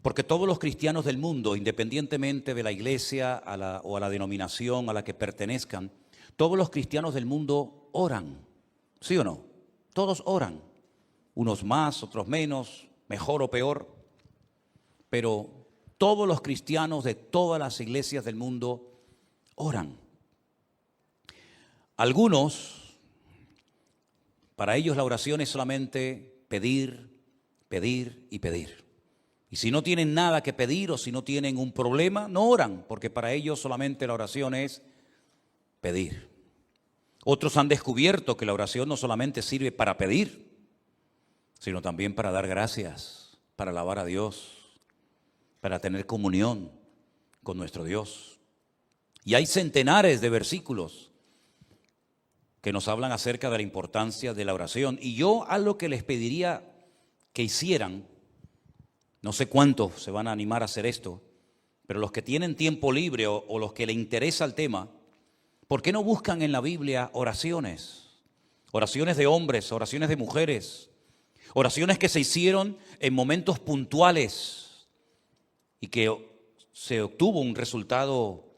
Porque todos los cristianos del mundo, independientemente de la iglesia o a la denominación a la que pertenezcan, todos los cristianos del mundo oran, ¿sí o no? Todos oran, unos más, otros menos, mejor o peor, pero todos los cristianos de todas las iglesias del mundo oran. Algunos, para ellos la oración es solamente pedir, pedir y pedir. Y si no tienen nada que pedir o si no tienen un problema, no oran, porque para ellos solamente la oración es pedir. Otros han descubierto que la oración no solamente sirve para pedir, sino también para dar gracias, para alabar a Dios, para tener comunión con nuestro Dios. Y hay centenares de versículos que nos hablan acerca de la importancia de la oración. Y yo algo que les pediría que hicieran, no sé cuántos se van a animar a hacer esto, pero los que tienen tiempo libre o los que les interesa el tema, ¿por qué no buscan en la Biblia oraciones? Oraciones de hombres, oraciones de mujeres, oraciones que se hicieron en momentos puntuales y que se obtuvo un resultado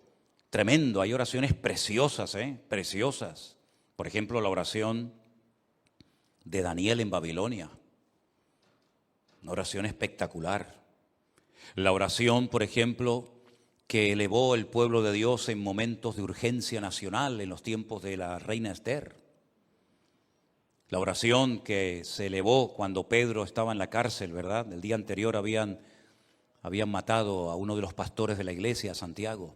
tremendo. Hay oraciones preciosas, preciosas. Por ejemplo, la oración de Daniel en Babilonia. Una oración espectacular. La oración, por ejemplo, que elevó el pueblo de Dios en momentos de urgencia nacional en los tiempos de la reina Esther. La oración que se elevó cuando Pedro estaba en la cárcel, ¿verdad? El día anterior habían matado a uno de los pastores de la iglesia, Santiago.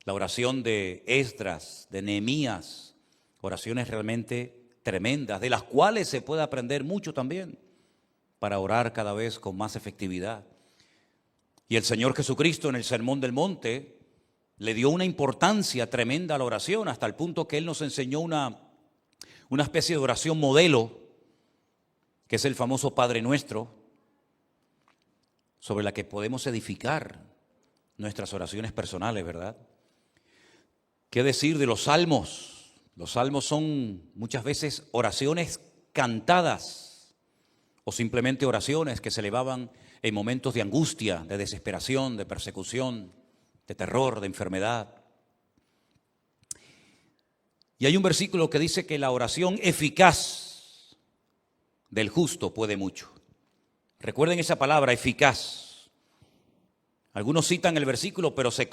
La oración de Esdras, de Nehemías, oraciones realmente tremendas, de las cuales se puede aprender mucho también para orar cada vez con más efectividad. Y el Señor Jesucristo en el Sermón del Monte le dio una importancia tremenda a la oración, hasta el punto que Él nos enseñó una especie de oración modelo, que es el famoso Padre Nuestro, sobre la que podemos edificar nuestras oraciones personales, ¿verdad? ¿Qué decir de los salmos? Los salmos son muchas veces oraciones cantadas, o simplemente oraciones que se elevaban en momentos de angustia, de desesperación, de persecución, de terror, de enfermedad. Y hay un versículo que dice que la oración eficaz del justo puede mucho. Recuerden esa palabra, eficaz. Algunos citan el versículo, pero se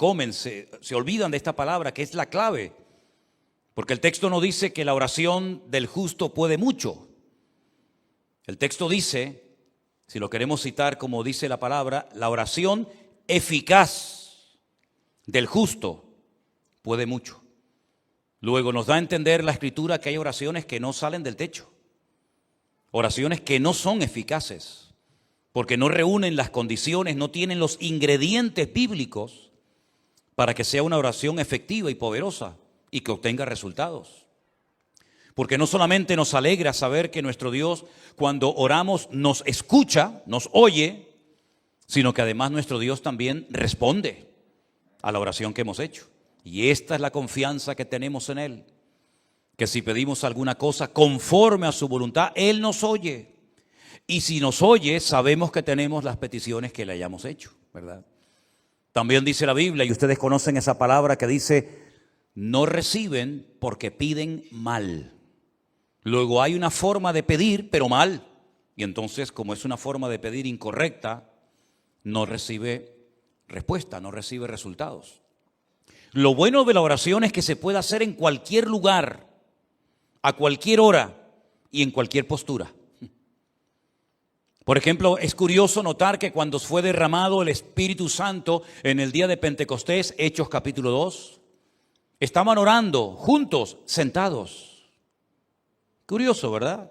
olvidan de esta palabra, que es la clave. Porque el texto no dice que la oración del justo puede mucho. El texto dice, si lo queremos citar como dice la palabra, la oración eficaz del justo puede mucho. Luego nos da a entender la Escritura que hay oraciones que no salen del techo, oraciones que no son eficaces, porque no reúnen las condiciones, no tienen los ingredientes bíblicos para que sea una oración efectiva y poderosa y que obtenga resultados. Porque no solamente nos alegra saber que nuestro Dios, cuando oramos, nos escucha, nos oye, sino que además nuestro Dios también responde a la oración que hemos hecho. Y esta es la confianza que tenemos en Él, que si pedimos alguna cosa conforme a su voluntad, Él nos oye. Y si nos oye, sabemos que tenemos las peticiones que le hayamos hecho, ¿verdad? También dice la Biblia, y ustedes conocen esa palabra que dice, no reciben porque piden mal. Luego hay una forma de pedir, pero mal. Y entonces, como es una forma de pedir incorrecta, no recibe respuesta, no recibe resultados. Lo bueno de la oración es que se puede hacer en cualquier lugar, a cualquier hora y en cualquier postura. Por ejemplo, es curioso notar que cuando fue derramado el Espíritu Santo en el día de Pentecostés, Hechos capítulo 2, estaban orando juntos, sentados. Curioso, ¿verdad?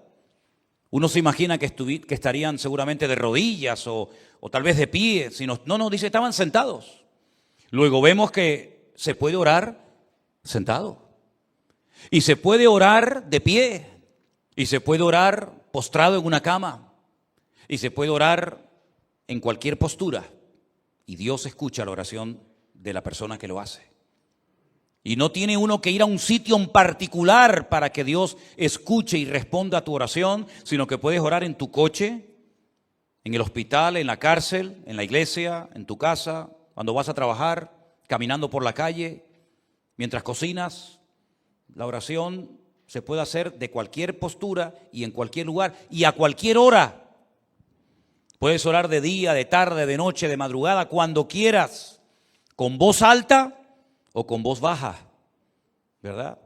Uno se imagina que estarían seguramente de rodillas o tal vez de pie. No, dice, estaban sentados. Luego vemos que se puede orar sentado. Y se puede orar de pie. Y se puede orar postrado en una cama. Y se puede orar en cualquier postura. Y Dios escucha la oración de la persona que lo hace. Y no tiene uno que ir a un sitio en particular para que Dios escuche y responda a tu oración, sino que puedes orar en tu coche, en el hospital, en la cárcel, en la iglesia, en tu casa, cuando vas a trabajar, caminando por la calle, mientras cocinas. La oración se puede hacer de cualquier postura y en cualquier lugar y a cualquier hora. Puedes orar de día, de tarde, de noche, de madrugada, cuando quieras, con voz alta o con voz baja, ¿verdad?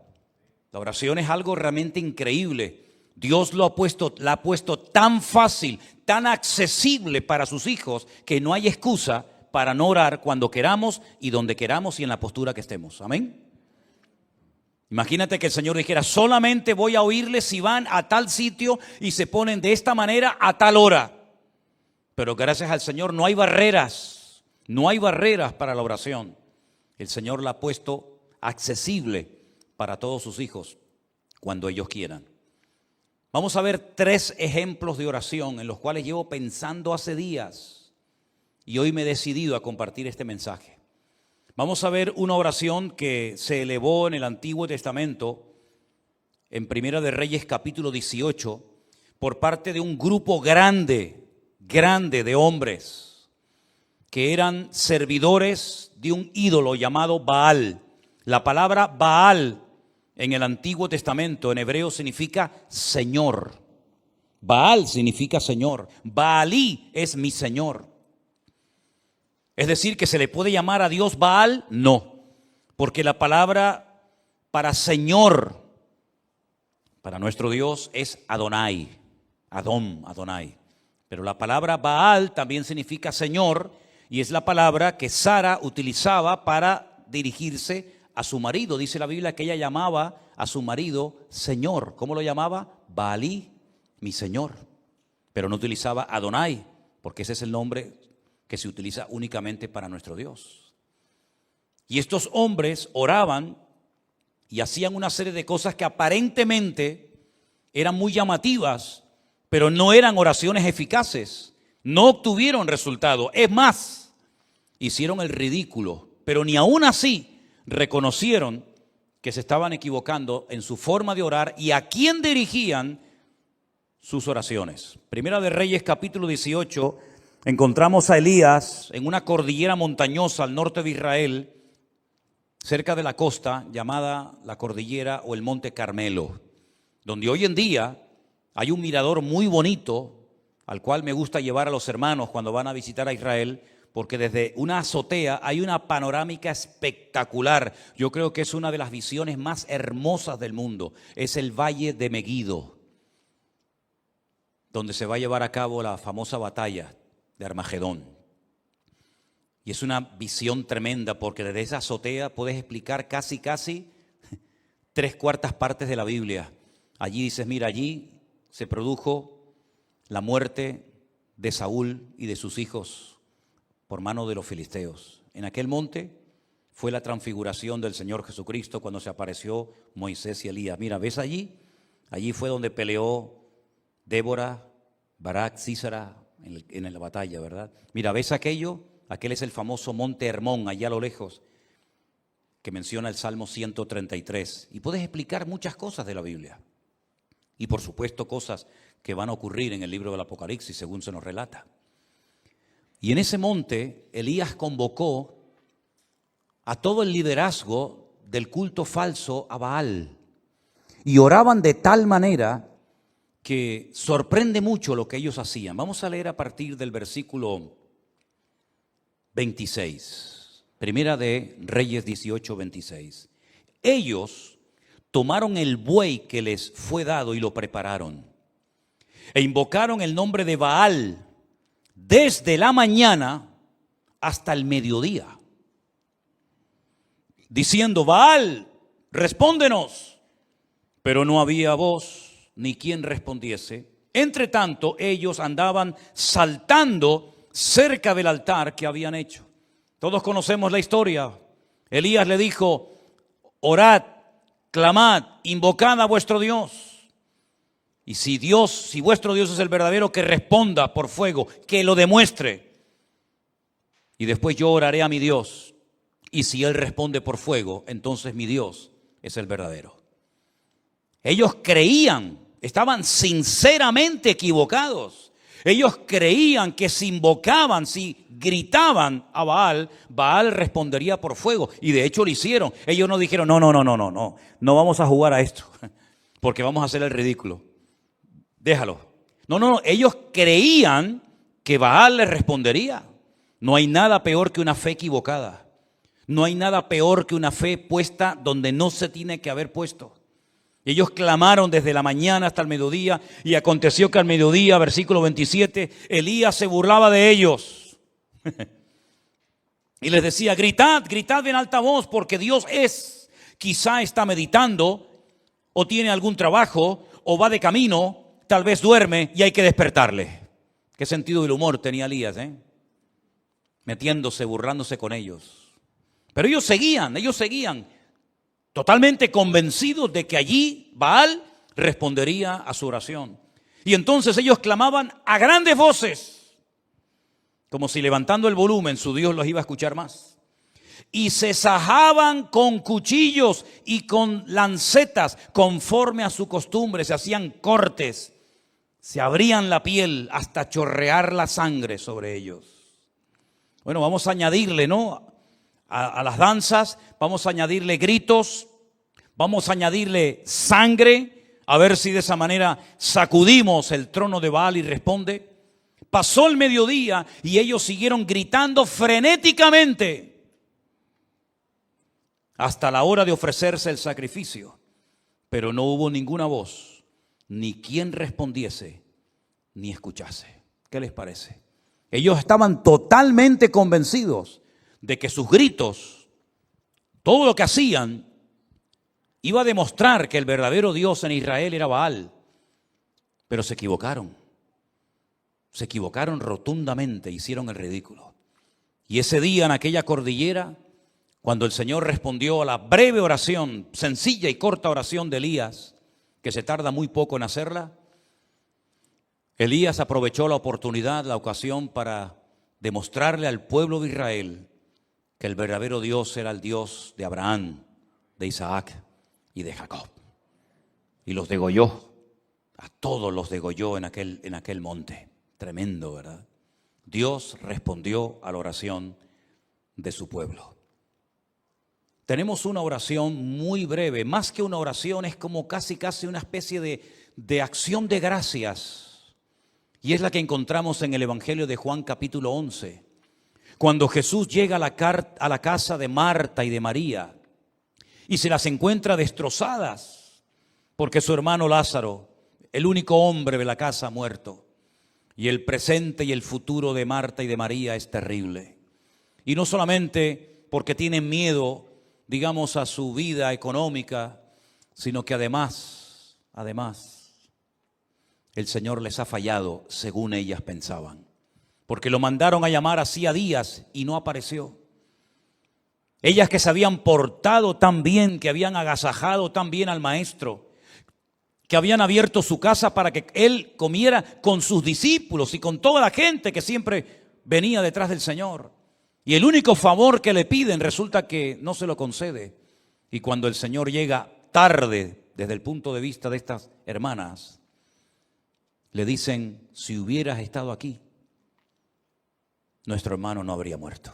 La oración es algo realmente increíble. Dios la ha puesto tan fácil, tan accesible para sus hijos, que no hay excusa para no orar cuando queramos y donde queramos y en la postura que estemos. Amén. Imagínate que el Señor dijera, solamente voy a oírles si van a tal sitio y se ponen de esta manera a tal hora. Pero gracias al Señor no hay barreras para la oración. El Señor la ha puesto accesible para todos sus hijos cuando ellos quieran. Vamos a ver 3 ejemplos de oración en los cuales llevo pensando hace días y hoy me he decidido a compartir este mensaje. Vamos a ver una oración que se elevó en el Antiguo Testamento, en Primera de Reyes capítulo 18, por parte de un grupo grande de hombres que eran servidores de un ídolo llamado Baal. La palabra Baal en el Antiguo Testamento en hebreo significa Señor. Baal significa Señor. Baalí es mi Señor. Es decir, que se le puede llamar a Dios Baal, no, porque la palabra para Señor, para nuestro Dios es Adonai, Adonai. Pero la palabra Baal también significa Señor y es la palabra que Sara utilizaba para dirigirse a su marido. Dice la Biblia que ella llamaba a su marido Señor. ¿Cómo lo llamaba? Baalí, mi Señor. Pero no utilizaba Adonai, porque ese es el nombre que se utiliza únicamente para nuestro Dios. Y estos hombres oraban y hacían una serie de cosas que aparentemente eran muy llamativas, pero no eran oraciones eficaces. No obtuvieron resultado. Es más, hicieron el ridículo, pero ni aún así reconocieron que se estaban equivocando en su forma de orar y a quién dirigían sus oraciones. Primera de Reyes capítulo 18, encontramos a Elías en una cordillera montañosa al norte de Israel, cerca de la costa, llamada la cordillera o el Monte Carmelo, donde hoy en día hay un mirador muy bonito al cual me gusta llevar a los hermanos cuando van a visitar a Israel, porque desde una azotea hay una panorámica espectacular. Yo creo que es una de las visiones más hermosas del mundo. Es el Valle de Meguido, donde se va a llevar a cabo la famosa batalla de Armagedón. Y es una visión tremenda, porque desde esa azotea puedes explicar casi 3/4 partes de la Biblia. Allí dices, mira, allí se produjo la muerte de Saúl y de sus hijos por mano de los filisteos. En aquel monte fue la transfiguración del Señor Jesucristo cuando se apareció Moisés y Elías. Mira, ¿ves allí? Allí fue donde peleó Débora, Barak, Sísara en la batalla, ¿verdad? Mira, ¿ves aquello? Aquel es el famoso monte Hermón, allá a lo lejos, que menciona el Salmo 133. Y puedes explicar muchas cosas de la Biblia. Y por supuesto cosas que van a ocurrir en el libro del Apocalipsis, según se nos relata. Y en ese monte, Elías convocó a todo el liderazgo del culto falso a Baal. Y oraban de tal manera que sorprende mucho lo que ellos hacían. Vamos a leer a partir del versículo 26. Primera de Reyes 18, 26. Ellos tomaron el buey que les fue dado y lo prepararon. E invocaron el nombre de Baal desde la mañana hasta el mediodía, diciendo, Baal, respóndenos. Pero no había voz ni quien respondiese. Entre tanto, ellos andaban saltando cerca del altar que habían hecho. Todos conocemos la historia. Elías le dijo, orad, clamad, invocad a vuestro Dios. Y si vuestro Dios es el verdadero, que responda por fuego, que lo demuestre. Y después yo oraré a mi Dios. Y si Él responde por fuego, entonces mi Dios es el verdadero. Ellos creían, estaban sinceramente equivocados. Ellos creían que si invocaban, si gritaban a Baal, Baal respondería por fuego. Y de hecho lo hicieron. Ellos no dijeron, no vamos a jugar a esto, porque vamos a hacer el ridículo. Déjalo. No, ellos creían que Baal les respondería. No hay nada peor que una fe equivocada. No hay nada peor que una fe puesta donde no se tiene que haber puesto. Ellos clamaron desde la mañana hasta el mediodía, y aconteció que al mediodía, versículo 27, Elías se burlaba de ellos. Y les decía, gritad en alta voz, porque Dios es. Quizá está meditando, o tiene algún trabajo, o va de camino, tal vez duerme y hay que despertarle. ¿Qué sentido del humor tenía Elías, metiéndose, burlándose con ellos? Pero ellos seguían. Totalmente convencidos de que allí Baal respondería a su oración. Y entonces ellos clamaban a grandes voces, como si levantando el volumen su Dios los iba a escuchar más. Y se sajaban con cuchillos y con lancetas, conforme a su costumbre. Se hacían cortes, se abrían la piel hasta chorrear la sangre sobre ellos. Bueno, vamos a añadirle, a las danzas, vamos a añadirle gritos, vamos a añadirle sangre, a ver si de esa manera sacudimos el trono de Baal y responde. Pasó el mediodía y ellos siguieron gritando frenéticamente hasta la hora de ofrecerse el sacrificio, pero no hubo ninguna voz, ni quien respondiese, ni escuchase. ¿Qué les parece? Ellos estaban totalmente convencidos de que sus gritos, todo lo que hacían, iba a demostrar que el verdadero Dios en Israel era Baal. Pero se equivocaron rotundamente, hicieron el ridículo. Y ese día en aquella cordillera, cuando el Señor respondió a la breve oración, sencilla y corta oración de Elías, que se tarda muy poco en hacerla, Elías aprovechó la oportunidad, la ocasión, para demostrarle al pueblo de Israel que el verdadero Dios era el Dios de Abraham, de Isaac y de Jacob. Y los degolló, a todos los degolló en aquel monte. Tremendo, ¿verdad? Dios respondió a la oración de su pueblo. Tenemos una oración muy breve, más que una oración, es como casi una especie de acción de gracias. Y es la que encontramos en el Evangelio de Juan capítulo 11. Cuando Jesús llega a la casa de Marta y de María y se las encuentra destrozadas porque su hermano Lázaro, el único hombre de la casa, ha muerto. Y el presente y el futuro de Marta y de María es terrible. Y no solamente porque tienen miedo, digamos, a su vida económica, sino que además, el Señor les ha fallado según ellas pensaban. Porque lo mandaron a llamar hacía días y no apareció. Ellas que se habían portado tan bien, que habían agasajado tan bien al maestro, que habían abierto su casa para que él comiera con sus discípulos y con toda la gente que siempre venía detrás del Señor. Y el único favor que le piden resulta que no se lo concede. Y cuando el Señor llega tarde desde el punto de vista de estas hermanas, le dicen, si hubieras estado aquí, nuestro hermano no habría muerto.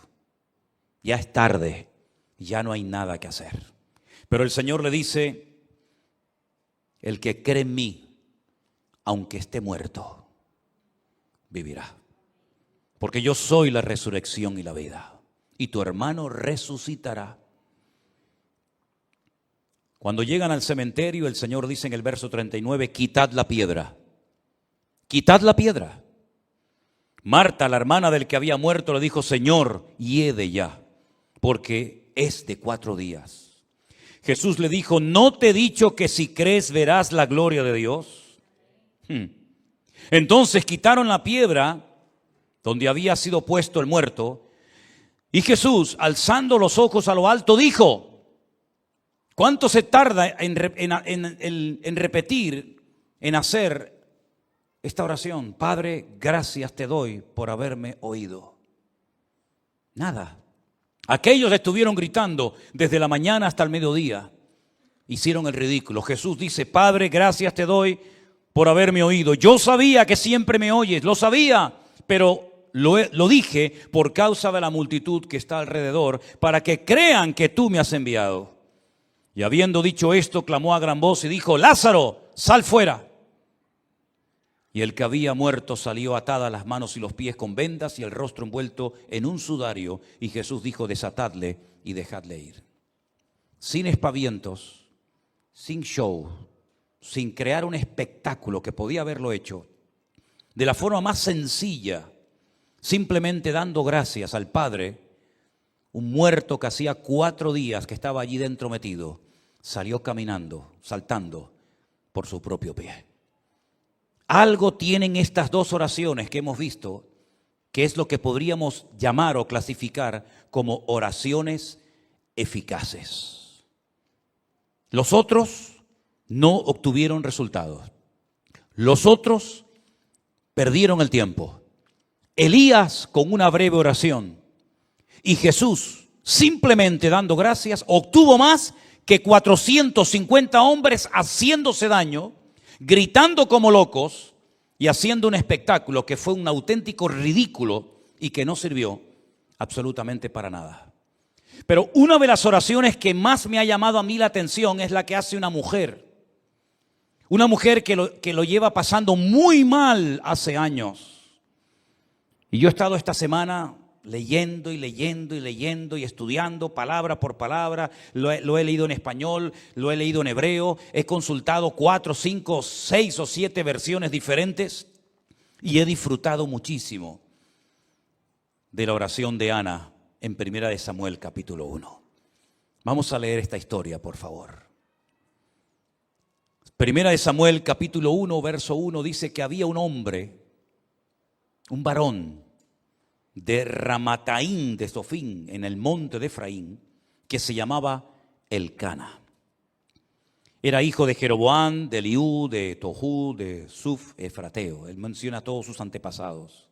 Ya es tarde, ya no hay nada que hacer. Pero el Señor le dice, el que cree en mí, aunque esté muerto, vivirá. Porque yo soy la resurrección y la vida. Y tu hermano resucitará. Cuando llegan al cementerio, el Señor dice en el verso 39, quitad la piedra. Quitad la piedra. Marta, la hermana del que había muerto, le dijo, Señor, hiede ya, porque es de 4 días. Jesús le dijo, ¿no te he dicho que si crees verás la gloria de Dios? Entonces quitaron la piedra donde había sido puesto el muerto, y Jesús, alzando los ojos a lo alto, dijo, ¿cuánto se tarda en repetir, en hacer esta oración? Padre, gracias te doy por haberme oído. Nada. Aquellos estuvieron gritando desde la mañana hasta el mediodía. Hicieron el ridículo. Jesús dice, Padre, gracias te doy por haberme oído. Yo sabía que siempre me oyes, lo sabía, pero lo dije por causa de la multitud que está alrededor, para que crean que tú me has enviado. Y habiendo dicho esto, clamó a gran voz y dijo: Lázaro, sal fuera. Y el que había muerto salió atada las manos y los pies con vendas y el rostro envuelto en un sudario. Y Jesús dijo: desatadle y dejadle ir. Sin espavientos, sin show, sin crear un espectáculo que podía haberlo hecho, de la forma más sencilla, simplemente dando gracias al Padre, un muerto que hacía 4 días que estaba allí dentro metido, salió caminando, saltando por su propio pie. Algo tienen estas 2 oraciones que hemos visto, que es lo que podríamos llamar o clasificar como oraciones eficaces. Los otros no obtuvieron resultados. Los otros perdieron el tiempo. Elías con una breve oración y Jesús simplemente dando gracias obtuvo más que 450 hombres haciéndose daño, gritando como locos y haciendo un espectáculo que fue un auténtico ridículo y que no sirvió absolutamente para nada. Pero una de las oraciones que más me ha llamado a mí la atención es la que hace una mujer. Una mujer que lo lleva pasando muy mal hace años. Y yo he estado esta semana leyendo y estudiando palabra por palabra. Lo he leído en español, lo he leído en hebreo. He consultado 4, 5, 6 o 7 versiones diferentes y he disfrutado muchísimo de la oración de Ana en 1 Samuel capítulo 1. Vamos a leer esta historia, por favor. 1 Samuel capítulo 1, verso 1 dice que había un hombre, un varón de Ramataim de Sofín, en el monte de Efraín, que se llamaba Elcana. Era hijo de Jeroboam, de Eliú, de Tohu, de Suf, Efrateo. Él menciona a todos sus antepasados.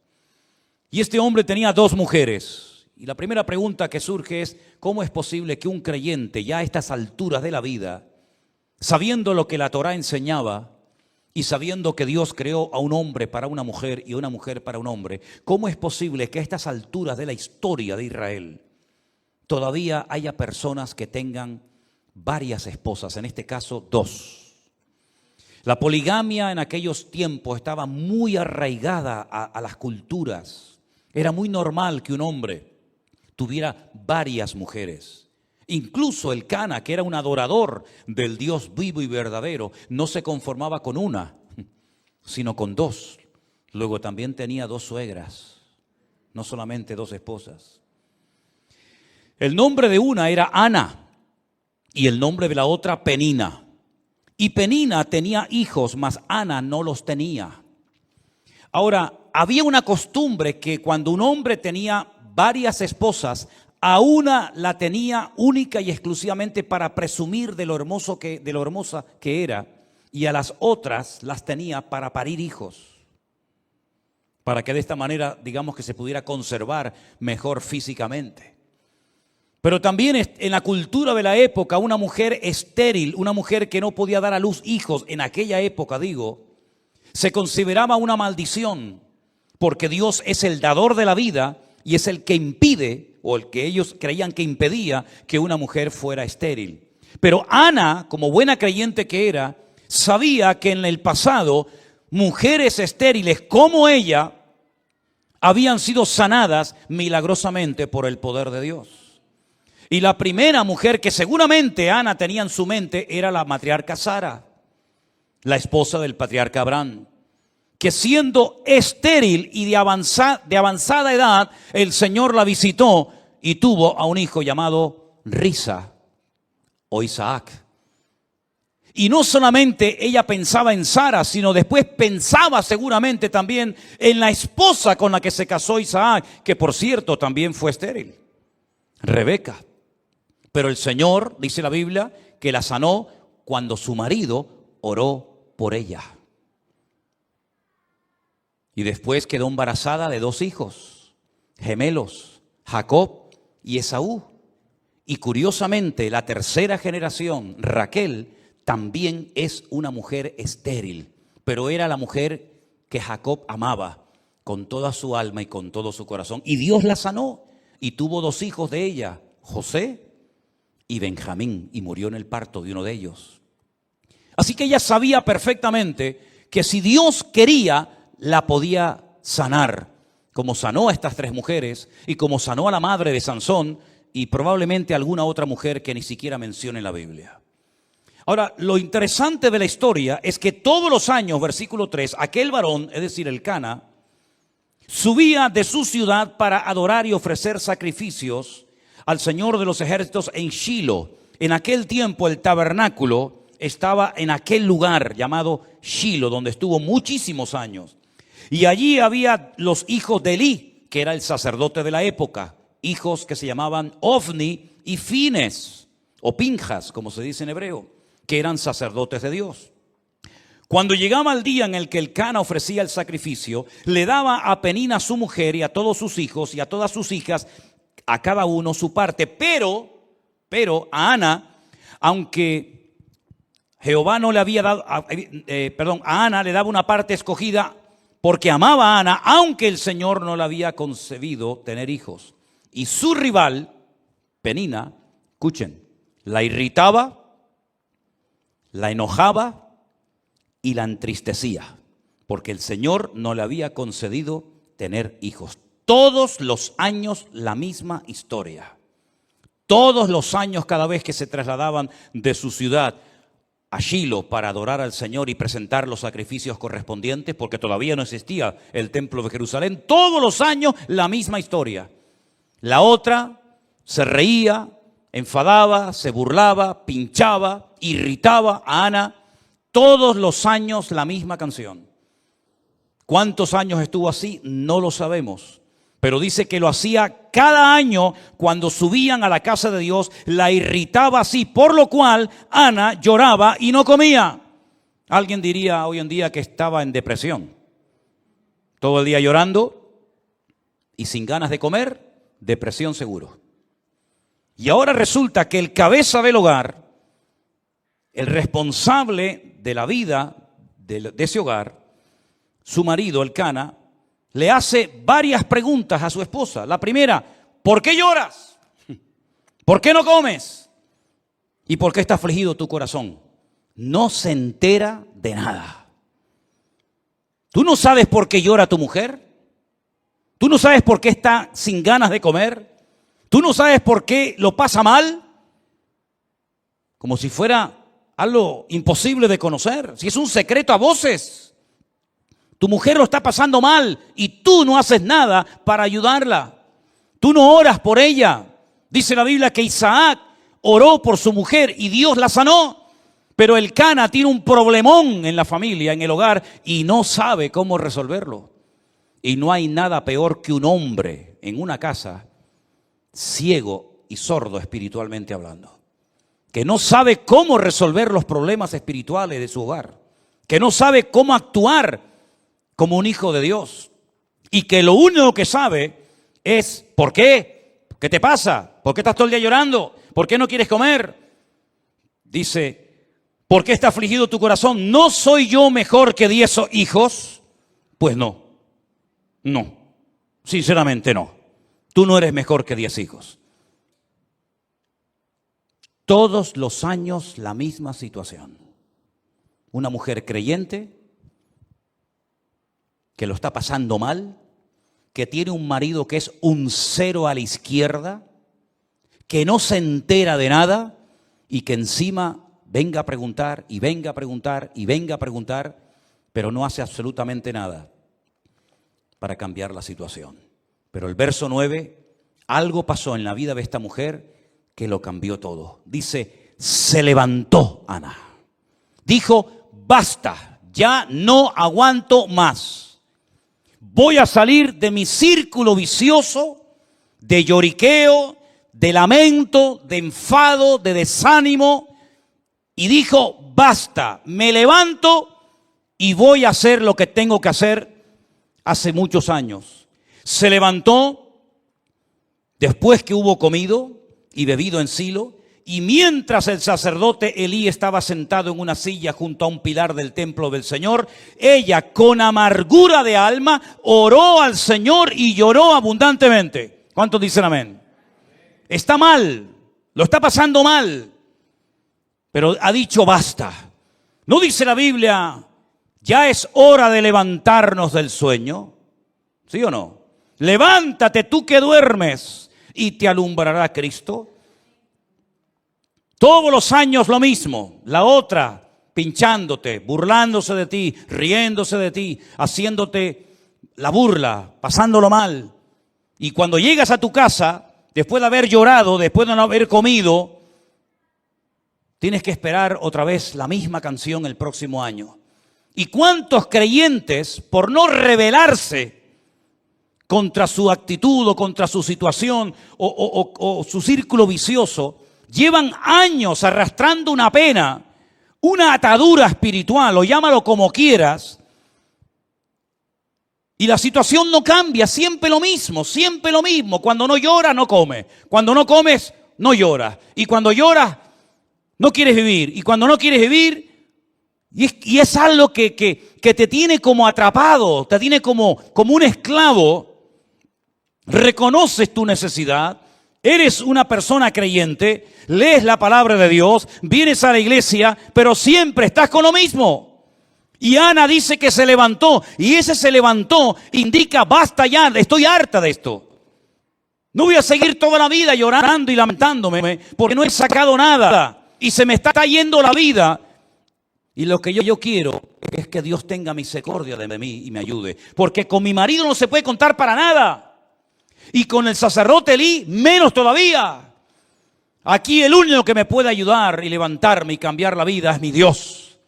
Y este hombre tenía 2 mujeres. Y la primera pregunta que surge es: ¿cómo es posible que un creyente ya a estas alturas de la vida, sabiendo lo que la Torá enseñaba, y sabiendo que Dios creó a un hombre para una mujer y una mujer para un hombre, cómo es posible que a estas alturas de la historia de Israel todavía haya personas que tengan varias esposas, en este caso 2? La poligamia en aquellos tiempos estaba muy arraigada a las culturas. Era muy normal que un hombre tuviera varias mujeres. Incluso Elcana, que era un adorador del Dios vivo y verdadero, no se conformaba con una, sino con 2. Luego también tenía 2 suegras, no solamente 2 esposas. El nombre de una era Ana y el nombre de la otra Penina. Y Penina tenía hijos, mas Ana no los tenía. Ahora, había una costumbre que cuando un hombre tenía varias esposas, a una la tenía única y exclusivamente para presumir de lo hermosa que era, y a las otras las tenía para parir hijos, para que de esta manera, digamos, que se pudiera conservar mejor físicamente. Pero también en la cultura de la época, una mujer estéril, una mujer que no podía dar a luz hijos, en aquella época se consideraba una maldición, porque Dios es el dador de la vida y es el que impide, o el que ellos creían que impedía, que una mujer fuera estéril. Pero Ana, como buena creyente que era, sabía que en el pasado mujeres estériles como ella habían sido sanadas milagrosamente por el poder de Dios. Y la primera mujer que seguramente Ana tenía en su mente era la matriarca Sara, la esposa del patriarca Abraham, que siendo estéril y de avanzada edad, el Señor la visitó y tuvo a un hijo llamado Risa o Isaac. Y no solamente ella pensaba en Sara, sino después pensaba seguramente también en la esposa con la que se casó Isaac, que por cierto también fue estéril, Rebeca. Pero el Señor, dice la Biblia, que la sanó cuando su marido oró por ella. Y después quedó embarazada de 2 hijos, gemelos, Jacob y Esaú. Y curiosamente, la tercera generación, Raquel, también es una mujer estéril, pero era la mujer que Jacob amaba con toda su alma y con todo su corazón. Y Dios la sanó y tuvo 2 hijos de ella, José y Benjamín, y murió en el parto de uno de ellos. Así que ella sabía perfectamente que si Dios quería, la podía sanar, como sanó a estas 3 mujeres y como sanó a la madre de Sansón y probablemente a alguna otra mujer que ni siquiera menciona en la Biblia. Ahora, lo interesante de la historia es que todos los años, versículo 3, aquel varón, es decir, Elcana, subía de su ciudad para adorar y ofrecer sacrificios al Señor de los ejércitos en Shilo. En aquel tiempo el tabernáculo estaba en aquel lugar llamado Shilo, donde estuvo muchísimos años. Y allí había los hijos de Elí, que era el sacerdote de la época, hijos que se llamaban Ofni y Fines, o Pinjas, como se dice en hebreo, que eran sacerdotes de Dios. Cuando llegaba el día en el que Elcana ofrecía el sacrificio, le daba a Penina su mujer y a todos sus hijos y a todas sus hijas, a cada uno su parte. Pero a Ana, aunque Jehová no le había dado, a Ana le daba una parte escogida porque amaba a Ana, aunque el Señor no le había concebido tener hijos. Y su rival, Penina, escuchen, la irritaba, la enojaba y la entristecía, porque el Señor no le había concedido tener hijos. Todos los años la misma historia. Todos los años, cada vez que se trasladaban de su ciudad a Shilo para adorar al Señor y presentar los sacrificios correspondientes, porque todavía no existía el templo de Jerusalén, todos los años la misma historia. La otra se reía, enfadaba, se burlaba, pinchaba, irritaba a Ana. Todos los años la misma canción. ¿Cuántos años estuvo así? No lo sabemos. Pero dice que lo hacía cada año cuando subían a la casa de Dios, la irritaba así, por lo cual Ana lloraba y no comía. Alguien diría hoy en día que estaba en depresión. Todo el día llorando y sin ganas de comer, depresión seguro. Y ahora resulta que el cabeza del hogar, el responsable de la vida de ese hogar, su marido, Elcana, le hace varias preguntas a su esposa. La primera, ¿por qué lloras? ¿Por qué no comes? ¿Y por qué está afligido tu corazón? No se entera de nada. ¿Tú no sabes por qué llora tu mujer? ¿Tú no sabes por qué está sin ganas de comer? ¿Tú no sabes por qué lo pasa mal? Como si fuera algo imposible de conocer, si es un secreto a voces. Tu mujer lo está pasando mal y tú no haces nada para ayudarla. Tú no oras por ella. Dice la Biblia que Isaac oró por su mujer y Dios la sanó. Pero Elcana tiene un problemón en la familia, en el hogar, y no sabe cómo resolverlo. Y no hay nada peor que un hombre en una casa ciego y sordo espiritualmente hablando, que no sabe cómo resolver los problemas espirituales de su hogar, que no sabe cómo actuar como un hijo de Dios, y que lo único que sabe es ¿por qué? ¿Qué te pasa? ¿Por qué estás todo el día llorando? ¿Por qué no quieres comer? Dice, ¿por qué está afligido tu corazón? ¿No soy yo mejor que 10 hijos? Pues no, sinceramente no. Tú no eres mejor que 10 hijos. Todos los años la misma situación. Una mujer creyente que lo está pasando mal, que tiene un marido que es un 0 a la izquierda, que no se entera de nada y que encima venga a preguntar y venga a preguntar y venga a preguntar, pero no hace absolutamente nada para cambiar la situación. Pero el verso 9, algo pasó en la vida de esta mujer que lo cambió todo. Dice, se levantó Ana. Dijo, basta, ya no aguanto más. Voy a salir de mi círculo vicioso, de lloriqueo, de lamento, de enfado, de desánimo. Y dijo, basta, me levanto y voy a hacer lo que tengo que hacer hace muchos años. Se levantó después que hubo comido y bebido en Silo y mientras el sacerdote Elí estaba sentado en una silla junto a un pilar del templo del Señor, ella con amargura de alma oró al Señor y lloró abundantemente. ¿Cuántos dicen amén? Está mal, lo está pasando mal, pero ha dicho basta. ¿No dice la Biblia, ya es hora de levantarnos del sueño? ¿Sí o no? Levántate tú que duermes y te alumbrará Cristo. Todos los años lo mismo, la otra pinchándote, burlándose de ti, riéndose de ti, haciéndote la burla, pasándolo mal. Y cuando llegas a tu casa, después de haber llorado, después de no haber comido, tienes que esperar otra vez la misma canción el próximo año. ¿Y cuántos creyentes, por no rebelarse contra su actitud o contra su situación o su círculo vicioso, llevan años arrastrando una pena, una atadura espiritual, o llámalo como quieras, y la situación no cambia, siempre lo mismo, siempre lo mismo. Cuando no lloras, no comes. Cuando no comes, no lloras. Y cuando lloras, no quieres vivir. Y cuando no quieres vivir, y es algo que te tiene como atrapado, te tiene como un esclavo. Reconoces tu necesidad, eres una persona creyente, lees la palabra de Dios, vienes a la iglesia, pero siempre estás con lo mismo. Y Ana dice que se levantó, y ese se levantó indica basta ya, estoy harta de esto. No voy a seguir toda la vida llorando y lamentándome porque no he sacado nada y se me está yendo la vida. Y lo que yo quiero es que Dios tenga misericordia de mí y me ayude, porque con mi marido no se puede contar para nada. Y con el sacerdote Elí, menos todavía. Aquí el único que me puede ayudar y levantarme y cambiar la vida es mi Dios.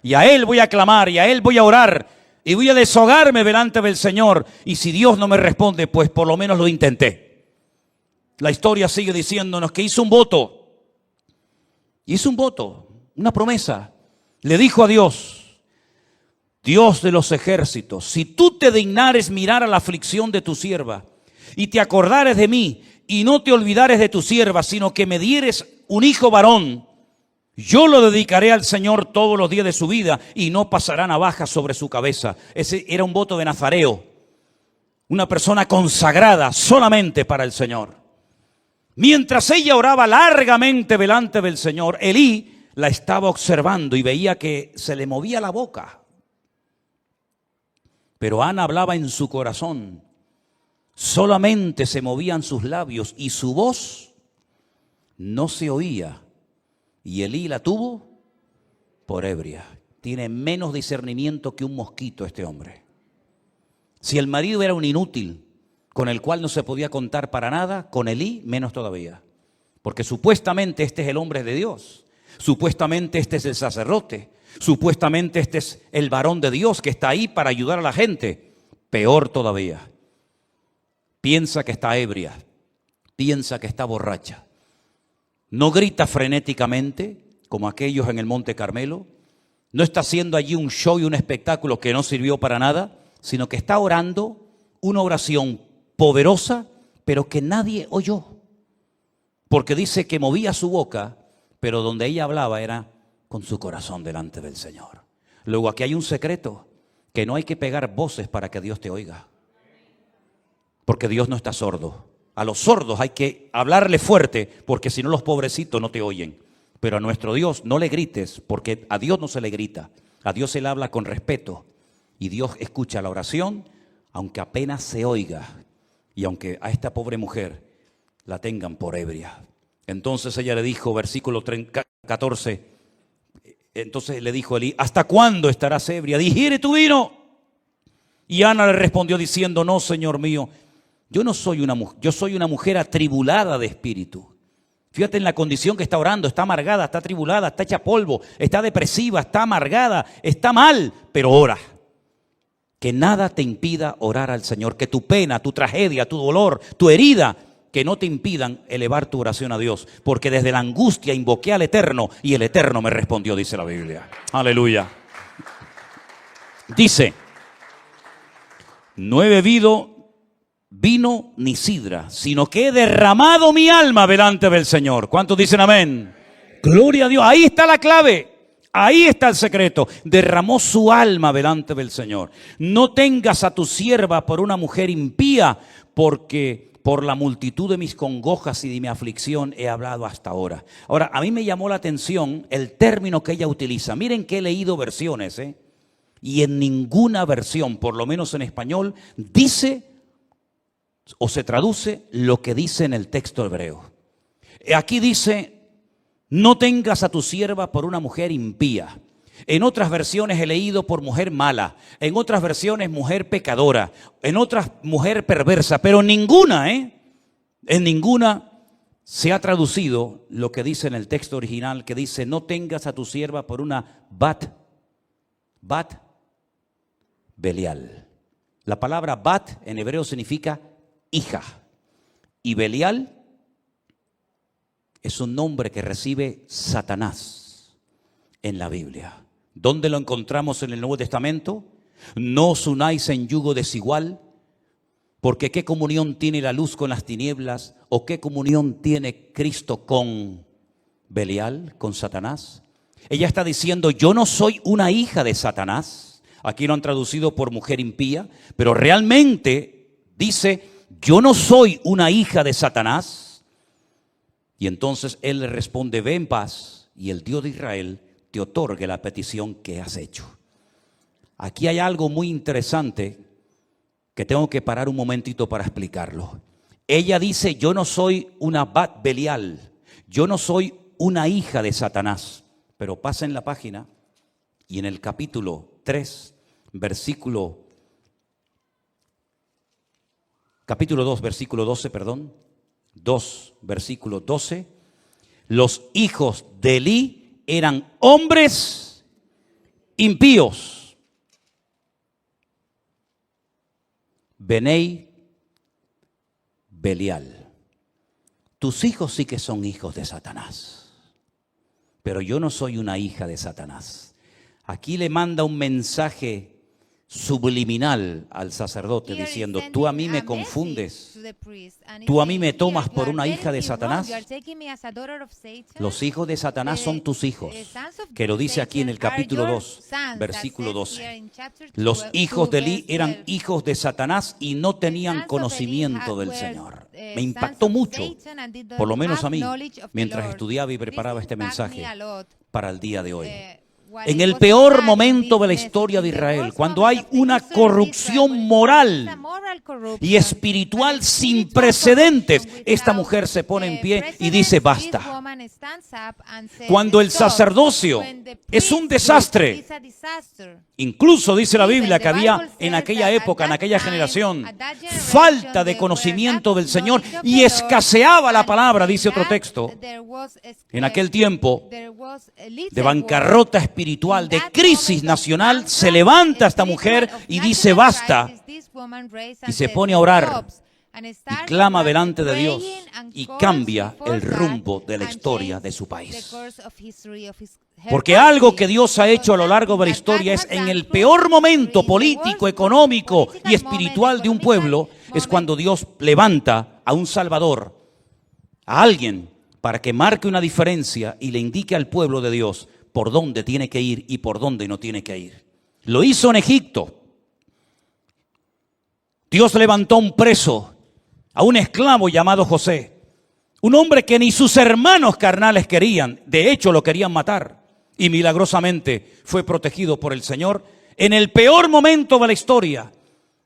Y a Él voy a clamar, y a Él voy a orar, y voy a deshogarme delante del Señor. Y si Dios no me responde, pues por lo menos lo intenté. La historia sigue diciéndonos que hizo un voto. Hizo un voto, una promesa. Le dijo a Dios, Dios de los ejércitos, si tú te dignares mirar a la aflicción de tu sierva, y te acordares de mí, y no te olvidares de tu sierva, sino que me dieres un hijo varón, yo lo dedicaré al Señor todos los días de su vida, y no pasará navaja sobre su cabeza. Ese era un voto de nazareo, una persona consagrada solamente para el Señor. Mientras ella oraba largamente delante del Señor, Elí la estaba observando y veía que se le movía la boca. Pero Ana hablaba en su corazón. Solamente se movían sus labios y su voz no se oía. Y Elí la tuvo por ebria. Tiene menos discernimiento que un mosquito este hombre. Si el marido era un inútil con el cual no se podía contar para nada, con Elí menos todavía. Porque supuestamente este es el hombre de Dios. Supuestamente este es el sacerdote. Supuestamente este es el varón de Dios que está ahí para ayudar a la gente. Peor todavía. Piensa que está ebria, piensa que está borracha. No grita frenéticamente como aquellos en el Monte Carmelo. No está haciendo allí un show y un espectáculo que no sirvió para nada, sino que está orando una oración poderosa, pero que nadie oyó. Porque dice que movía su boca, pero donde ella hablaba era con su corazón delante del Señor. Luego aquí hay un secreto, que no hay que pegar voces para que Dios te oiga. Porque Dios no está sordo. A los sordos hay que hablarle fuerte, porque si no los pobrecitos no te oyen. Pero a nuestro Dios no le grites, porque a Dios no se le grita. A Dios se le habla con respeto. Y Dios escucha la oración, aunque apenas se oiga. Y aunque a esta pobre mujer la tengan por ebria. Entonces ella le dijo, versículo 14, entonces le dijo Elí, ¿hasta cuándo estarás ebria? Digiere tu vino. Y Ana le respondió diciendo, no, Señor mío, yo soy una mujer atribulada de espíritu. Fíjate en la condición que está orando, está amargada, está atribulada, está hecha polvo, está depresiva, está amargada, está mal, pero ora. Que nada te impida orar al Señor, que tu pena, tu tragedia, tu dolor, tu herida, que no te impidan elevar tu oración a Dios. Porque desde la angustia invoqué al Eterno y el Eterno me respondió, dice la Biblia. Aleluya. Dice, no he bebido vino ni sidra, sino que he derramado mi alma delante del Señor. ¿Cuántos dicen amén? Gloria a Dios. Ahí está la clave. Ahí está el secreto. Derramó su alma delante del Señor. No tengas a tu sierva por una mujer impía, porque por la multitud de mis congojas y de mi aflicción he hablado hasta ahora. Ahora, a mí me llamó la atención el término que ella utiliza. Miren que he leído versiones, y en ninguna versión, por lo menos en español, dice o se traduce lo que dice en el texto hebreo. Aquí dice: no tengas a tu sierva por una mujer impía. En otras versiones he leído por mujer mala, en otras versiones mujer pecadora, en otras mujer perversa, pero en ninguna se ha traducido lo que dice en el texto original, que dice: no tengas a tu sierva por una bat Belial. La palabra bat en hebreo significa hija, y Belial es un nombre que recibe Satanás en la Biblia. ¿Dónde lo encontramos en el Nuevo Testamento? No os unáis en yugo desigual, porque ¿qué comunión tiene la luz con las tinieblas? ¿O qué comunión tiene Cristo con Belial, con Satanás? Ella está diciendo: yo no soy una hija de Satanás. Aquí lo han traducido por mujer impía, pero realmente dice: yo no soy una hija de Satanás. Y entonces él le responde: ve en paz, y el Dios de Israel te otorgue la petición que has hecho. Aquí hay algo muy interesante que tengo que parar un momentito para explicarlo. Ella dice: yo no soy una bat Belial, yo no soy una hija de Satanás. Pero pasa en la página y en el capítulo 3, capítulo 2, versículo 12, 2, versículo 12, los hijos de Elí eran hombres impíos. Benei Belial. Tus hijos sí que son hijos de Satanás, pero yo no soy una hija de Satanás. Aquí le manda un mensaje subliminal al sacerdote diciendo: tú a mí me confundes, tú a mí me tomas por una hija de Satanás. Los hijos de Satanás son tus hijos, que lo dice aquí en el capítulo 2, versículo 12. Los hijos de Elí eran hijos de Satanás y no tenían conocimiento del Señor. Me impactó mucho, por lo menos a mí, mientras estudiaba y preparaba este mensaje para el día de hoy. En el peor momento de la historia de Israel, cuando hay una corrupción moral y espiritual sin precedentes, esta mujer se pone en pie y dice: basta. Cuando el sacerdocio es un desastre, incluso dice la Biblia que había en aquella época, en aquella generación, falta de conocimiento del Señor y escaseaba la palabra, dice otro texto. En aquel tiempo de bancarrota espiritual, de crisis nacional, se levanta esta mujer y dice: basta, y se pone a orar y clama delante de Dios y cambia el rumbo de la historia de su país. Porque algo que Dios ha hecho a lo largo de la historia es, en el peor momento político, económico y espiritual de un pueblo, es cuando Dios levanta a un Salvador, a alguien, para que marque una diferencia y le indique al pueblo de Dios por dónde tiene que ir y por dónde no tiene que ir. Lo hizo en Egipto. Dios levantó un preso, a un esclavo llamado José, un hombre que ni sus hermanos carnales querían, de hecho lo querían matar, y milagrosamente fue protegido por el Señor en el peor momento de la historia,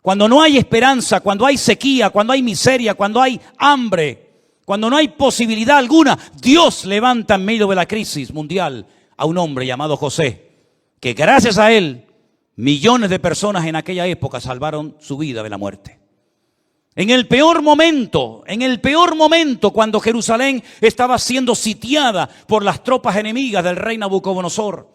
cuando no hay esperanza, cuando hay sequía, cuando hay miseria, cuando hay hambre, cuando no hay posibilidad alguna. Dios levanta en medio de la crisis mundial a un hombre llamado José, que gracias a él millones de personas en aquella época salvaron su vida de la muerte. En el peor momento, cuando Jerusalén estaba siendo sitiada por las tropas enemigas del rey Nabucodonosor,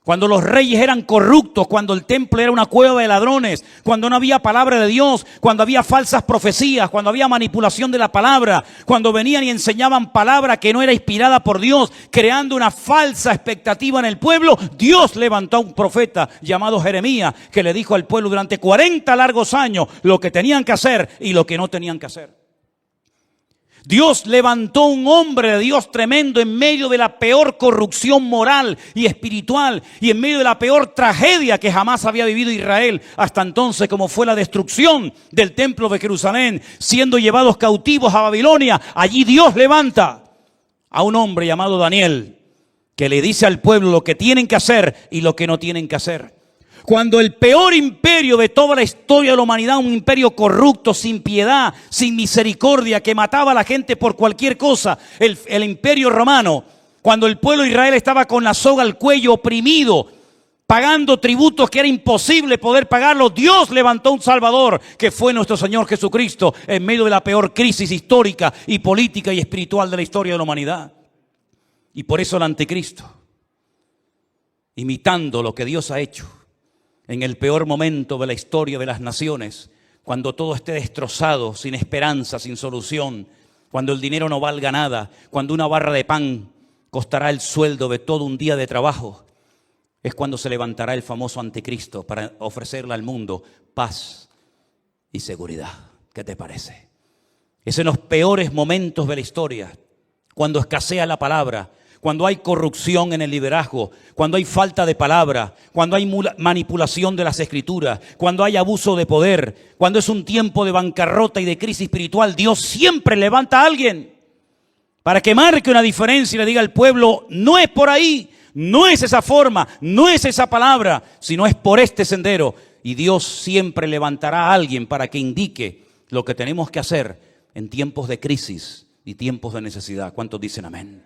Cuando los reyes eran corruptos, cuando el templo era una cueva de ladrones, cuando no había palabra de Dios, cuando había falsas profecías, cuando había manipulación de la palabra, cuando venían y enseñaban palabra que no era inspirada por Dios, creando una falsa expectativa en el pueblo, Dios levantó a un profeta llamado Jeremías que le dijo al pueblo durante 40 largos años lo que tenían que hacer y lo que no tenían que hacer. Dios levantó un hombre de Dios tremendo en medio de la peor corrupción moral y espiritual y en medio de la peor tragedia que jamás había vivido Israel hasta entonces, como fue la destrucción del templo de Jerusalén, siendo llevados cautivos a Babilonia. Allí Dios levanta a un hombre llamado Daniel que le dice al pueblo lo que tienen que hacer y lo que no tienen que hacer. Cuando el peor imperio de toda la historia de la humanidad, un imperio corrupto, sin piedad, sin misericordia, que mataba a la gente por cualquier cosa, el imperio romano, cuando el pueblo de Israel estaba con la soga al cuello, oprimido, pagando tributos que era imposible poder pagarlos, Dios levantó un Salvador, que fue nuestro Señor Jesucristo, en medio de la peor crisis histórica y política y espiritual de la historia de la humanidad. Y por eso el anticristo, imitando lo que Dios ha hecho, en el peor momento de la historia de las naciones, cuando todo esté destrozado, sin esperanza, sin solución, cuando el dinero no valga nada, cuando una barra de pan costará el sueldo de todo un día de trabajo, es cuando se levantará el famoso anticristo para ofrecerle al mundo paz y seguridad. ¿Qué te parece? Es en los peores momentos de la historia, cuando escasea la palabra, cuando hay corrupción en el liderazgo, cuando hay falta de palabra, cuando hay manipulación de las escrituras, cuando hay abuso de poder, cuando es un tiempo de bancarrota y de crisis espiritual, Dios siempre levanta a alguien para que marque una diferencia y le diga al pueblo, no es por ahí, no es esa forma, no es esa palabra, sino es por este sendero. Y Dios siempre levantará a alguien para que indique lo que tenemos que hacer en tiempos de crisis y tiempos de necesidad. ¿Cuántos dicen amén?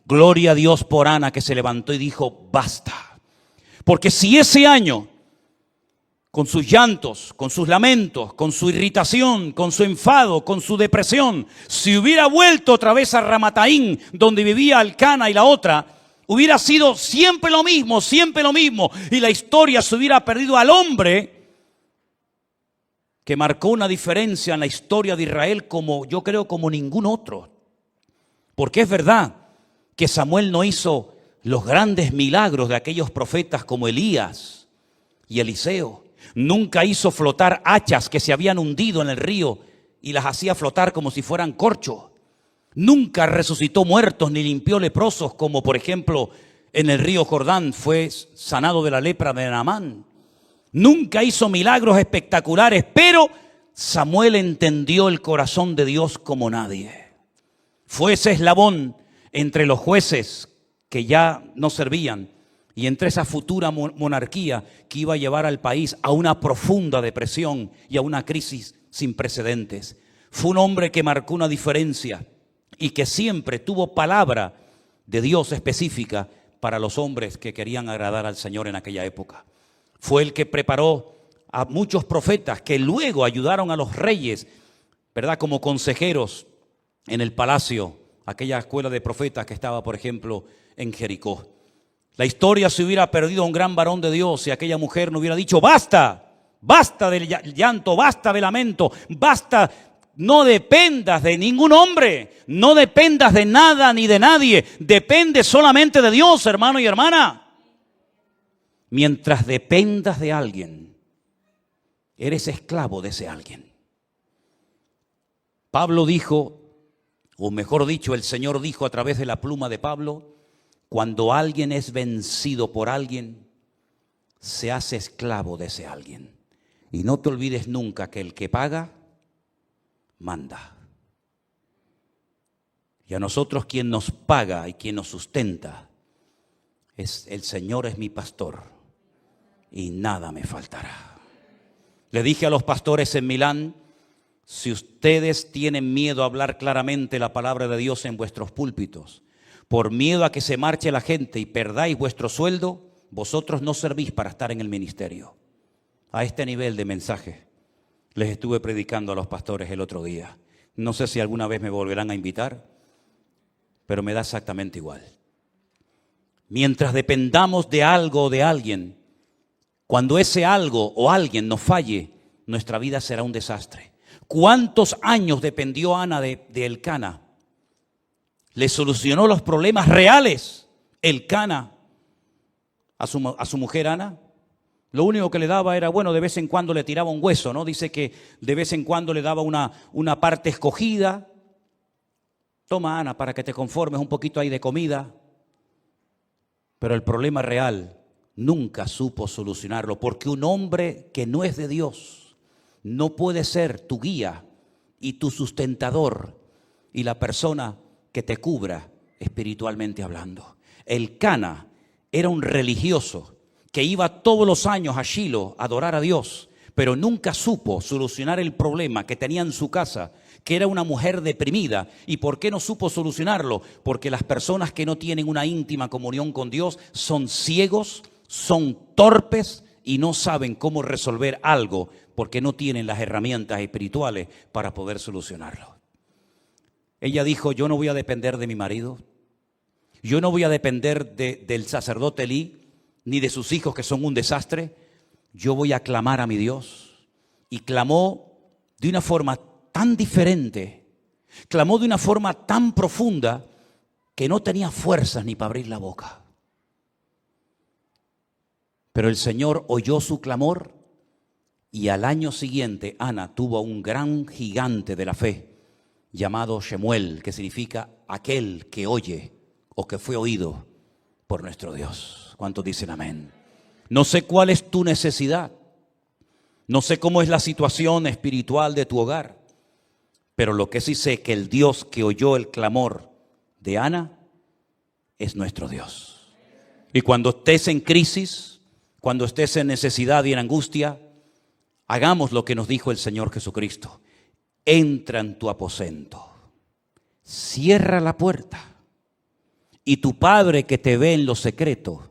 Gloria a Dios por Ana, que se levantó y dijo, basta. Porque si ese año, con sus llantos, con sus lamentos, con su irritación, con su enfado, con su depresión, si hubiera vuelto otra vez a Ramataín, donde vivía Elcana y la otra, hubiera sido siempre lo mismo, y la historia se hubiera perdido al hombre que marcó una diferencia en la historia de Israel como, yo creo, como ningún otro. Porque es verdad que Samuel no hizo los grandes milagros de aquellos profetas como Elías y Eliseo. Nunca hizo flotar hachas que se habían hundido en el río y las hacía flotar como si fueran corcho. Nunca resucitó muertos ni limpió leprosos, como por ejemplo en el río Jordán fue sanado de la lepra de Naamán. Nunca hizo milagros espectaculares, pero Samuel entendió el corazón de Dios como nadie. Fue ese eslabón entre los jueces que ya no servían y entre esa futura monarquía que iba a llevar al país a una profunda depresión y a una crisis sin precedentes. Fue un hombre que marcó una diferencia y que siempre tuvo palabra de Dios específica para los hombres que querían agradar al Señor en aquella época. Fue el que preparó a muchos profetas que luego ayudaron a los reyes, ¿verdad?, como consejeros en el palacio, aquella escuela de profetas que estaba, por ejemplo, en Jericó. La historia se hubiera perdido a un gran varón de Dios si aquella mujer no hubiera dicho, basta, basta del llanto, basta de lamento, basta, no dependas de ningún hombre, no dependas de nada ni de nadie, depende solamente de Dios, hermano y hermana. Mientras dependas de alguien, eres esclavo de ese alguien. Pablo dijo, o mejor dicho, el Señor dijo a través de la pluma de Pablo, cuando alguien es vencido por alguien, se hace esclavo de ese alguien. Y no te olvides nunca que el que paga, manda. Y a nosotros quien nos paga y quien nos sustenta, es el Señor es mi pastor y nada me faltará. Le dije a los pastores en Milán, si ustedes tienen miedo a hablar claramente la palabra de Dios en vuestros púlpitos, por miedo a que se marche la gente y perdáis vuestro sueldo, vosotros no servís para estar en el ministerio. A este nivel de mensaje les estuve predicando a los pastores el otro día. No sé si alguna vez me volverán a invitar, pero me da exactamente igual. Mientras dependamos de algo o de alguien, cuando ese algo o alguien nos falle, nuestra vida será un desastre. ¿Cuántos años dependió Ana de Elcana? Le solucionó los problemas reales Elcana a su mujer Ana. Lo único que le daba era, bueno, de vez en cuando le tiraba un hueso, ¿no? Dice que de vez en cuando le daba una parte escogida. Toma, Ana, para que te conformes un poquito ahí de comida. Pero el problema real nunca supo solucionarlo, porque un hombre que no es de Dios no puede ser tu guía y tu sustentador y la persona que te cubra espiritualmente hablando. Elcana era un religioso que iba todos los años a Shilo a adorar a Dios, pero nunca supo solucionar el problema que tenía en su casa, que era una mujer deprimida. ¿Y por qué no supo solucionarlo? Porque las personas que no tienen una íntima comunión con Dios son ciegos, son torpes y no saben cómo resolver algo porque no tienen las herramientas espirituales para poder solucionarlo. Ella dijo, yo no voy a depender de mi marido, yo no voy a depender del sacerdote Elí, ni de sus hijos que son un desastre. Yo voy a clamar a mi Dios. Y clamó de una forma tan diferente, clamó de una forma tan profunda que no tenía fuerzas ni para abrir la boca. Pero el Señor oyó su clamor y al año siguiente Ana tuvo a un gran gigante de la fe llamado Shemuel, que significa aquel que oye o que fue oído por nuestro Dios. ¿Cuántos dicen amén? No sé cuál es tu necesidad, no sé cómo es la situación espiritual de tu hogar, pero lo que sí sé que el Dios que oyó el clamor de Ana es nuestro Dios. Y cuando estés en crisis, cuando estés en necesidad y en angustia, hagamos lo que nos dijo el Señor Jesucristo. Entra en tu aposento, cierra la puerta y tu Padre que te ve en lo secreto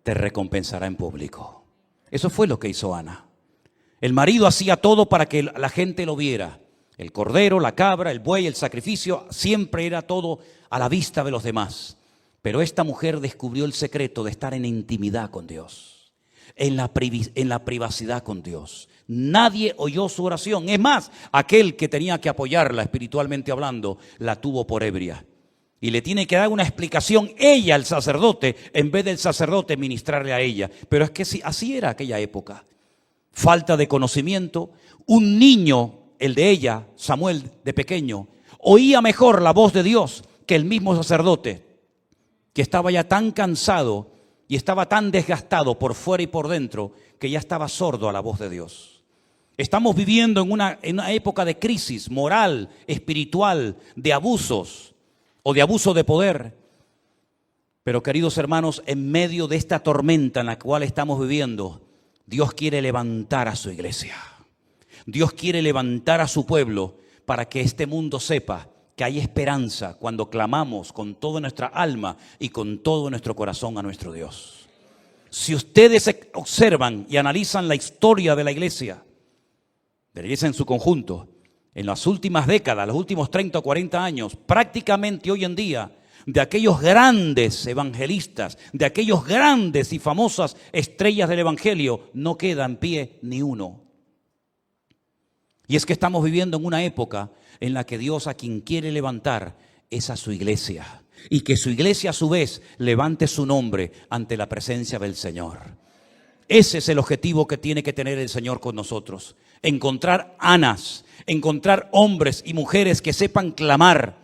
te recompensará en público. Eso fue lo que hizo Ana. El marido hacía todo para que la gente lo viera. El cordero, la cabra, el buey, el sacrificio, siempre era todo a la vista de los demás. Pero esta mujer descubrió el secreto de estar en intimidad con Dios, en la privacidad con Dios. Nadie oyó su oración. Es más, aquel que tenía que apoyarla espiritualmente hablando, la tuvo por ebria. Y le tiene que dar una explicación ella al sacerdote, en vez del sacerdote ministrarle a ella. Pero es que así era aquella época. Falta de conocimiento. Un niño, el de ella, Samuel de pequeño, oía mejor la voz de Dios que el mismo sacerdote, que estaba ya tan cansado y estaba tan desgastado por fuera y por dentro, que ya estaba sordo a la voz de Dios. Estamos viviendo en una época de crisis moral, espiritual, de abusos o de abuso de poder. Pero queridos hermanos, en medio de esta tormenta en la cual estamos viviendo, Dios quiere levantar a su iglesia. Dios quiere levantar a su pueblo para que este mundo sepa que hay esperanza cuando clamamos con toda nuestra alma y con todo nuestro corazón a nuestro Dios. Si ustedes observan y analizan la historia de la iglesia en su conjunto, en las últimas décadas, los últimos 30 o 40 años, prácticamente hoy en día, de aquellos grandes evangelistas, de aquellos grandes y famosas estrellas del evangelio, no queda en pie ni uno. Y es que estamos viviendo en una época en la que Dios a quien quiere levantar es a su iglesia. Y que su iglesia a su vez levante su nombre ante la presencia del Señor. Ese es el objetivo que tiene que tener el Señor con nosotros. Encontrar Anas, encontrar hombres y mujeres que sepan clamar.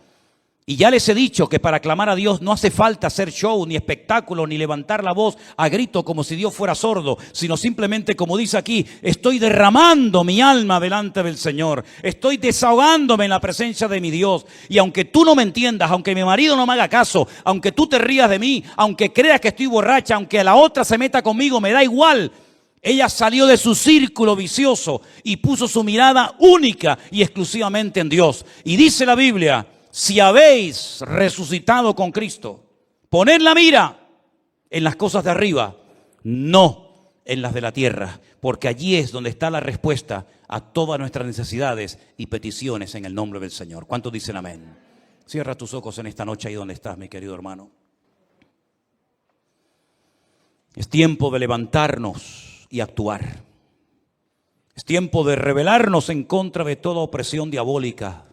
Y ya les he dicho que para clamar a Dios no hace falta hacer show, ni espectáculo, ni levantar la voz a grito como si Dios fuera sordo, sino simplemente, como dice aquí, estoy derramando mi alma delante del Señor, estoy desahogándome en la presencia de mi Dios. Y aunque tú no me entiendas, aunque mi marido no me haga caso, aunque tú te rías de mí, aunque creas que estoy borracha, aunque la otra se meta conmigo, me da igual. Ella salió de su círculo vicioso y puso su mirada única y exclusivamente en Dios. Y dice la Biblia: si habéis resucitado con Cristo, poned la mira en las cosas de arriba, no en las de la tierra, porque allí es donde está la respuesta a todas nuestras necesidades y peticiones en el nombre del Señor. ¿Cuántos dicen amén? Cierra tus ojos en esta noche ahí donde estás, mi querido hermano. Es tiempo de levantarnos y actuar. Es tiempo de rebelarnos en contra de toda opresión diabólica.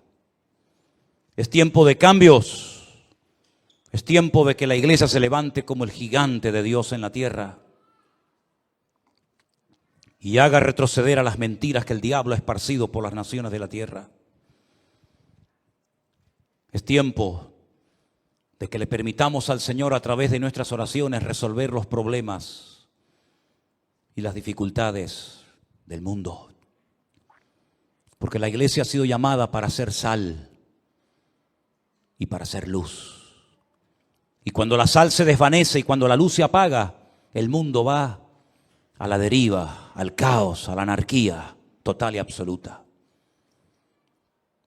Es tiempo de cambios. Es tiempo de que la iglesia se levante como el gigante de Dios en la tierra y haga retroceder a las mentiras que el diablo ha esparcido por las naciones de la tierra. Es tiempo de que le permitamos al Señor a través de nuestras oraciones resolver los problemas y las dificultades del mundo. Porque la iglesia ha sido llamada para ser sal y para ser luz. Y cuando la sal se desvanece y cuando la luz se apaga, el mundo va a la deriva, al caos, a la anarquía total y absoluta.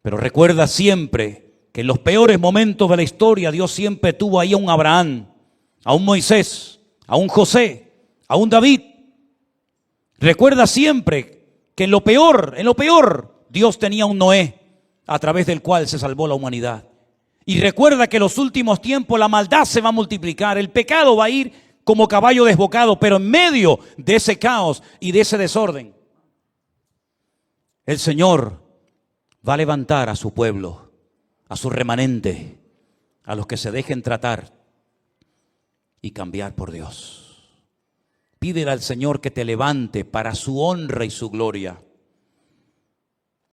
Pero recuerda siempre que en los peores momentos de la historia Dios siempre tuvo ahí a un Abraham, a un Moisés, a un José, a un David. Recuerda siempre que en lo peor, Dios tenía un Noé a través del cual se salvó la humanidad. Y recuerda que en los últimos tiempos la maldad se va a multiplicar, el pecado va a ir como caballo desbocado, pero en medio de ese caos y de ese desorden, el Señor va a levantar a su pueblo, a su remanente, a los que se dejen tratar y cambiar por Dios. Pídele al Señor que te levante para su honra y su gloria.